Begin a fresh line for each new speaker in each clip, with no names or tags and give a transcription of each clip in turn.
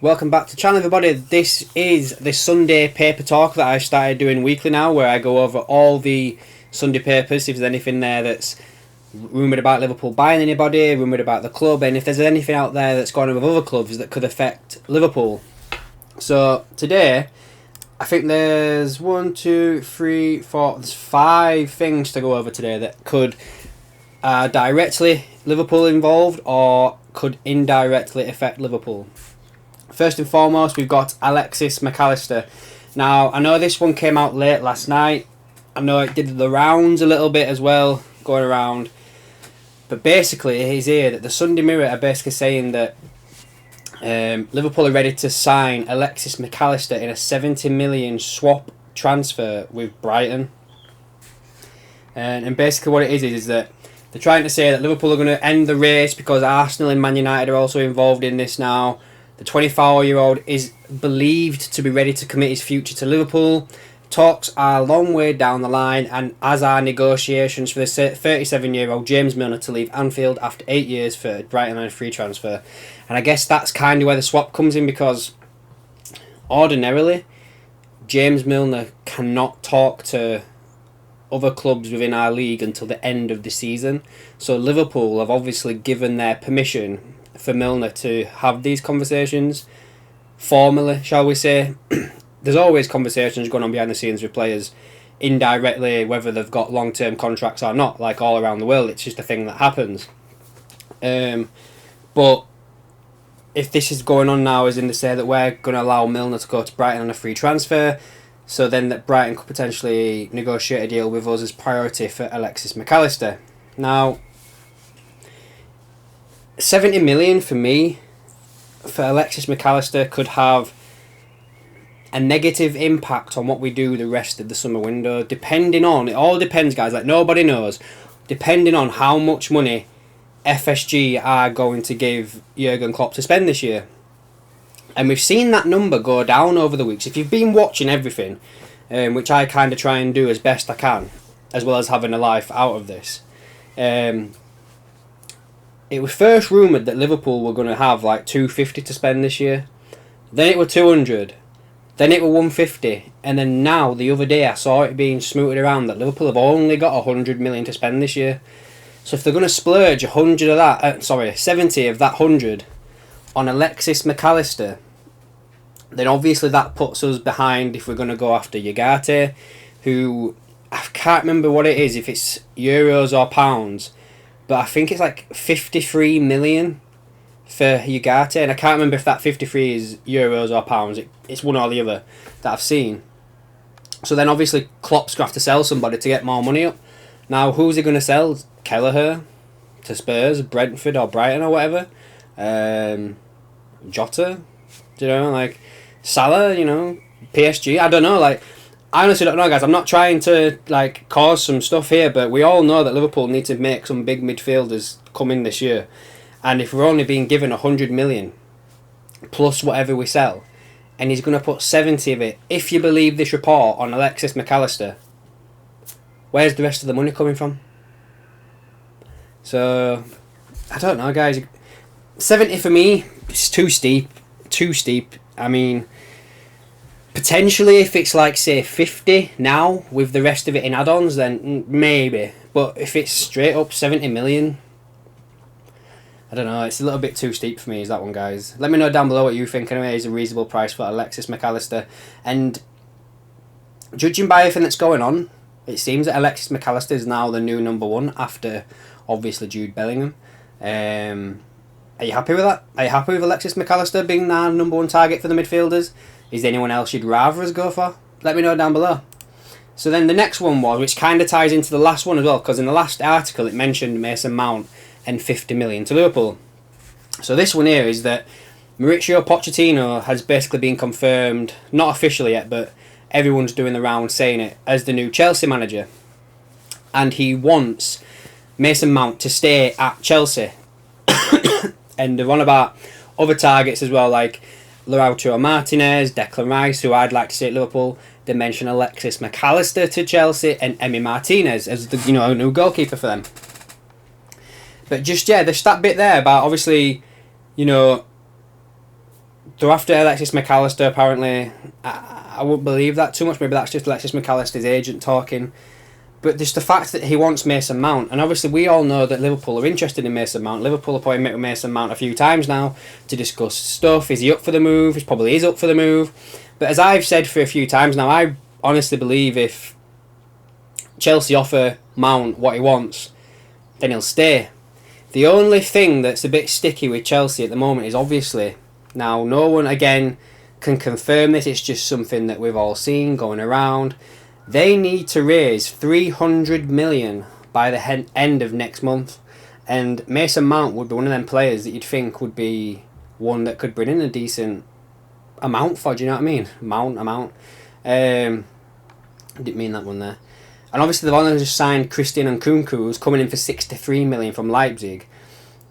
Welcome back to the channel, everybody. This is the Sunday paper talk that I started doing weekly now, where I go over all the Sunday papers, if there's anything there that's rumoured about Liverpool buying anybody, rumoured about the club, and if there's anything out there that's going on with other clubs that could affect Liverpool. So today, I think there's there's 5 things to go over today that could directly Liverpool involved or could indirectly affect Liverpool. First and foremost, we've got Alexis MacAllister. Now, I know this one came out late last night. I know it did the rounds a little bit as well, going around. But basically, it is here that the Sunday Mirror are basically saying that Liverpool are ready to sign Alexis MacAllister in a 70 million swap transfer with Brighton. And basically what it is that they're trying to say that Liverpool are going to end the race because Arsenal and Man United are also involved in this now. The 24-year-old is believed to be ready to commit his future to Liverpool. Talks are a long way down the line, and as are negotiations for the 37-year-old James Milner to leave Anfield after 8 years for Brighton on a free transfer. And I guess that's kind of where the swap comes in, because ordinarily James Milner cannot talk to other clubs within our league until the end of the season. So Liverpool have obviously given their permission for Milner to have these conversations formally, shall we say. There's always conversations going on behind the scenes with players indirectly, whether they've got long-term contracts or not, like all around the world. It's just a thing that happens. But if this is going on now, as in to say that we're going to allow Milner to go to Brighton on a free transfer, so then that Brighton could potentially negotiate a deal with us as priority for Alexis MacAllister. Now, 70 million for me, for Alexis MacAllister, could have a negative impact on what we do the rest of the summer window, depending on, it all depends, guys, like nobody knows, depending on how much money FSG are going to give Jurgen Klopp to spend this year. And we've seen that number go down over the weeks. If you've been watching everything, which I kind of try and do as best I can, as well as having a life out of this, it was first rumoured that Liverpool were going to have like 250 to spend this year. Then it were 200. Then it were 150. And then now, the other day, I saw it being smooted around that Liverpool have only got 100 million to spend this year. So if they're going to splurge 100 of that, 70 of that 100 on Alexis MacAllister, then obviously that puts us behind if we're going to go after Ugarte, who, I can't remember what it is, if it's euros or pounds, but I think it's like 53 million for Ugarte, and I can't remember if that 53 is euros or pounds. It's one or the other that I've seen. So then obviously Klopp's going to have to sell somebody to get more money up. Now, who's he going to sell? Kelleher to Spurs, Brentford or Brighton or whatever? Jota? Do you know, like Salah, you know, PSG? I don't know, like, I honestly don't know, guys. I'm not trying to like cause some stuff here, but we all know that Liverpool need to make some big midfielders come in this year. And if we're only being given 100 million plus whatever we sell, and he's going to put 70 of it, if you believe this report, on Alexis MacAllister, where's the rest of the money coming from? So, I don't know, guys. 70 for me is too steep. Too steep. I mean, potentially if it's like, say, 50 now with the rest of it in add-ons, then maybe. But if it's straight up 70 million, I don't know, it's a little bit too steep for me, is that one, guys. Let me know down below what you think anyway is a reasonable price for Alexis MacAllister. And judging by everything that's going on, it seems that Alexis MacAllister is now the new number 1 after, obviously, Jude Bellingham. Are you happy with that? Are you happy with Alexis MacAllister being our number 1 target for the midfielders? Is there anyone else you'd rather us go for? Let me know down below. So then the next one was, which kind of ties into the last one as well, because in the last article it mentioned Mason Mount and 50 million to Liverpool. So this one here is that Mauricio Pochettino has basically been confirmed, not officially yet, but everyone's doing the round saying it, as the new Chelsea manager. And he wants Mason Mount to stay at Chelsea. And they're on about other targets as well, like Lautaro Martinez, Declan Rice, who I'd like to see at Liverpool. They mention Alexis MacAllister to Chelsea and Emi Martinez as the new goalkeeper for them. But just, yeah, there's that bit there about, obviously, they're after Alexis MacAllister, apparently. I wouldn't believe that too much. Maybe that's just Alexis MacAllister's agent talking. But just the fact that he wants Mason Mount, and obviously we all know that Liverpool are interested in Mason Mount. Liverpool have probably met with Mason Mount a few times now to discuss stuff. Is he up for the move? He probably is up for the move. But as I've said for a few times now, I honestly believe if Chelsea offer Mount what he wants, then he'll stay. The only thing that's a bit sticky with Chelsea at the moment is obviously, now no one again can confirm this, it's just something that we've all seen going around. They need to raise 300 million by the end of next month, and Mason Mount would be one of them players that you'd think would be one that could bring in a decent amount for, do you know what I mean? Amount. Didn't mean that one there. And obviously they've only just signed Christian Nkunku, who's coming in for 63 million from Leipzig.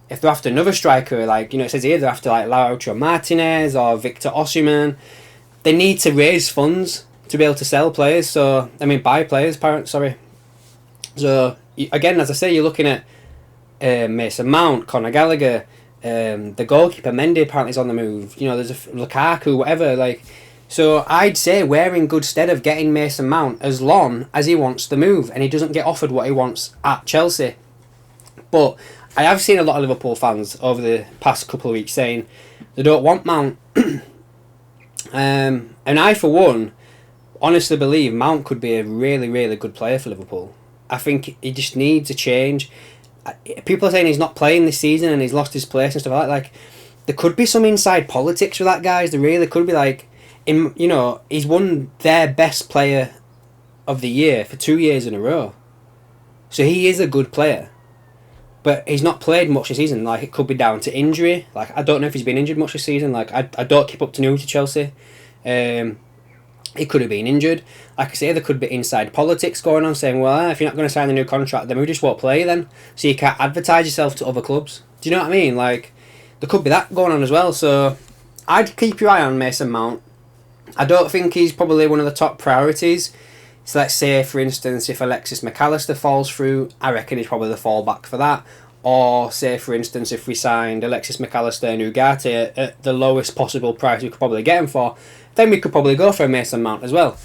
If they're after another striker, like, you know, it says here they're after like Lautaro Martinez or Victor Osimhen, they need to raise funds to be able to sell players. So, I mean, buy players, sorry. So, again, as I say, you're looking at Mason Mount, Conor Gallagher, the goalkeeper, Mendy apparently is on the move. You know, there's a Lukaku, whatever, like... So I'd say we're in good stead of getting Mason Mount as long as he wants the move and he doesn't get offered what he wants at Chelsea. But I have seen a lot of Liverpool fans over the past couple of weeks saying they don't want Mount. And I, for one, honestly believe Mount could be a really, really good player for Liverpool. I think he just needs a change. People are saying he's not playing this season and he's lost his place and stuff like that. Like, there could be some inside politics with that, guys. There really could be, like... You know, he's won their best player of the year for 2 years in a row. So he is a good player. But he's not played much this season. Like, it could be down to injury. Like, I don't know if he's been injured much this season. Like, I don't keep up to news to Chelsea. He could have been injured. Like I say, there could be inside politics going on, saying, well, if you're not going to sign the new contract, then we just won't play you then. So you can't advertise yourself to other clubs. Do you know what I mean? Like, there could be that going on as well. So I'd keep your eye on Mason Mount. I don't think he's probably one of the top priorities. So let's say, for instance, if Alexis MacAllister falls through, I reckon he's probably the fallback for that. Or say, for instance, if we signed Alexis MacAllister and Ugarte at the lowest possible price we could probably get him for, then we could probably go for a Mason Mount as well.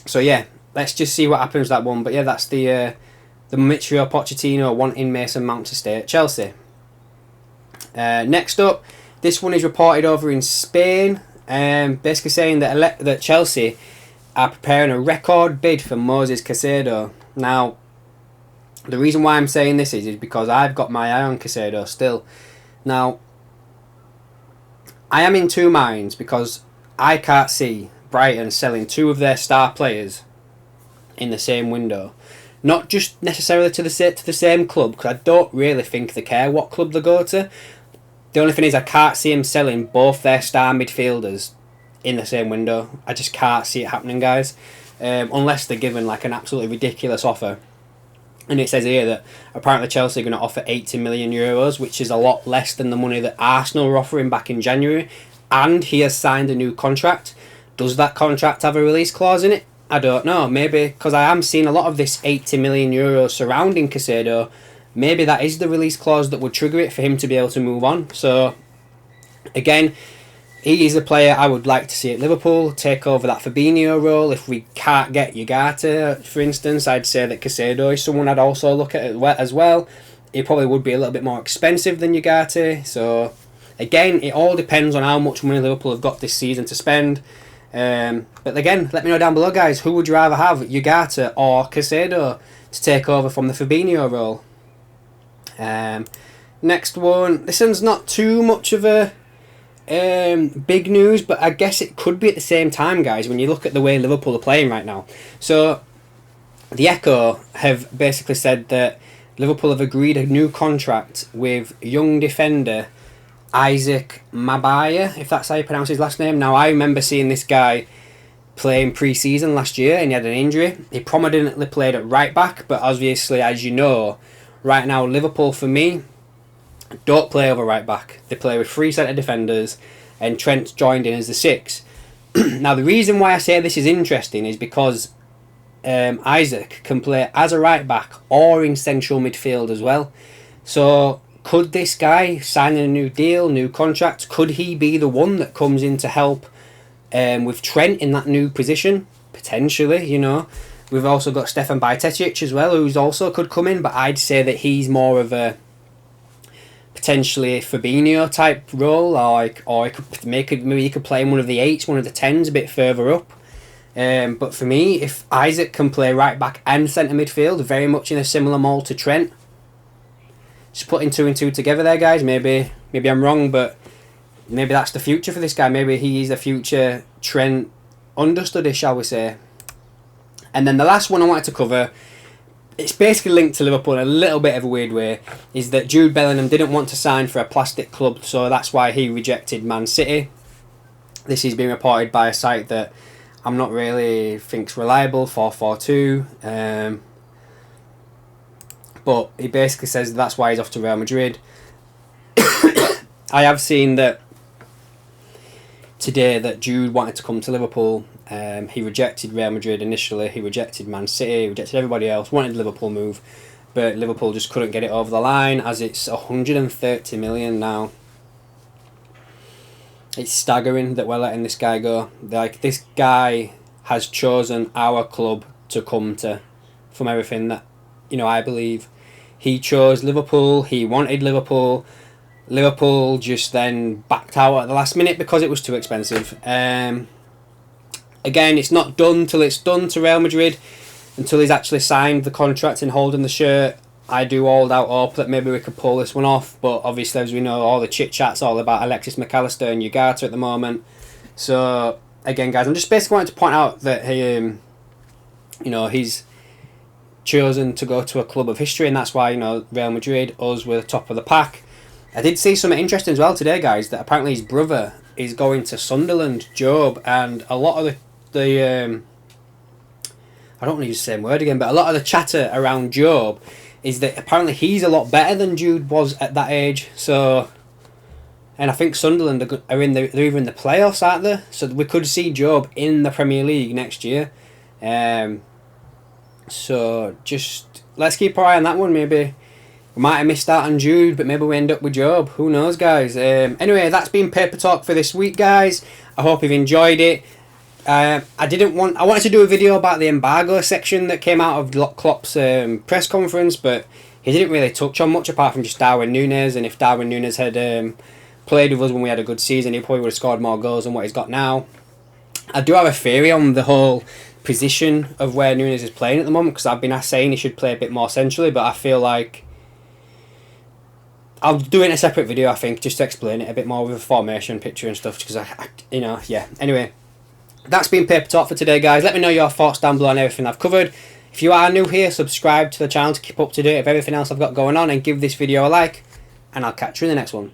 So yeah, let's just see what happens with that one. But yeah, that's the Mauricio Pochettino wanting Mason Mount to stay at Chelsea. Next up, this one is reported over in Spain. Basically saying that Chelsea are preparing a record bid for Moses Caicedo. Now, the reason why I'm saying this is because I've got my eye on Casado still. Now, I am in two minds because I can't see Brighton selling two of their star players in the same window. Not just necessarily to the same club, because I don't really think they care what club they go to. The only thing is I can't see them selling both their star midfielders in the same window. I just can't see it happening, guys. Unless they're given like an absolutely ridiculous offer. And it says here that apparently Chelsea are going to offer 80 million euros, which is a lot less than the money that Arsenal were offering back in January. And he has signed a new contract. Does that contract have a release clause in it? I don't know. Maybe because I am seeing a lot of this 80 million euros surrounding Casado. Maybe that is the release clause that would trigger it for him to be able to move on. So, again, he is a player I would like to see at Liverpool take over that Fabinho role. If we can't get Ugarte, for instance, I'd say that Casado is someone I'd also look at as well. He probably would be a little bit more expensive than Ugarte. So, again, it all depends on how much money Liverpool have got this season to spend. But again, let me know down below, guys. Who would you rather have, Ugarte or Casado, to take over from the Fabinho role? Next one. This one's not too much of a big news, but I guess it could be at the same time, guys, when you look at the way Liverpool are playing right now. So, the Echo have basically said that Liverpool have agreed a new contract with young defender Isaac Mabaya, if that's how you pronounce his last name. Now, I remember seeing this guy playing pre-season last year and he had an injury. He prominently played at right back, but obviously, as you know, right now, Liverpool, for me, don't play over right back. They play with three centre defenders, and Trent joined in as the six. Now, the reason why I say this is interesting is because Isaac can play as a right back or in central midfield as well. So, Could this guy signing a new deal, new contract, could he be the one that comes in to help with Trent in that new position? Potentially, you know. We've also got Stefan Bajcetic as well, who's also could come in, but I'd say that he's more of a potentially Fabinho type role, or he could maybe he could play in one of the 8s, one of the 10s, a bit further up. But for me, if Isaac can play right back and centre midfield, very much in a similar mould to Trent, just putting 2 and 2 together there, guys. Maybe I'm wrong, but maybe that's the future for this guy. Maybe he is the future Trent understudy, shall we say. And then the last one I wanted to cover, it's basically linked to Liverpool in a little bit of a weird way, is that Jude Bellingham didn't want to sign for a plastic club, so that's why he rejected Man City. This is being reported by a site that I'm not really think's reliable, 442. But he basically says that's why he's off to Real Madrid. I have seen that today that Jude wanted to come to Liverpool. He rejected Real Madrid initially. He rejected Man City. He rejected everybody else. Wanted Liverpool move, but Liverpool just couldn't get it over the line, as it's 130 million now. It's staggering that we're letting this guy go. Like, this guy has chosen our club to come to, from everything that, you know, I believe. He chose Liverpool. He wanted Liverpool. Liverpool just then backed out at the last minute because it was too expensive. Again, it's not done till it's done to Real Madrid, until he's actually signed the contract and holding the shirt. I do hold out hope that maybe we could pull this one off, but obviously, as we know, all the chit-chat's all about Alexis MacAllister and Ugarte at the moment. So, again, guys, I'm just basically wanting to point out that he, you know, he's chosen to go to a club of history, and that's why, you know, Real Madrid, us, were the top of the pack. I did see something interesting as well today, guys, that apparently his brother is going to Sunderland, Job, and a lot of the I don't want to use the same word again, but a lot of the chatter around Job is that apparently he's a lot better than Jude was at that age. So, and I think Sunderland are they're either in the playoffs, aren't they? So we could see Job in the Premier League next year. So just let's keep our eye on that one. Maybe we might have missed out on Jude, but maybe we end up with Job. Who knows, guys? Anyway, that's been Paper Talk for this week, guys. I hope you've enjoyed it. I wanted to do a video about the embargo section that came out of Klopp's press conference, but he didn't really touch on much apart from just Darwin Núñez. And if Darwin Núñez had played with us when we had a good season, he probably would have scored more goals than what he's got now. I do have a theory on the whole position of where Núñez is playing at the moment, because I've been saying he should play a bit more centrally, but I feel like I'll do it in a separate video, I think, just to explain it a bit more with a formation picture and stuff, because you know, yeah. Anyway, that's been Paper Talk for today, guys. Let me know your thoughts down below on everything I've covered. If you are new here, subscribe to the channel to keep up to date with everything else I've got going on, and give this video a like, and I'll catch you in the next one.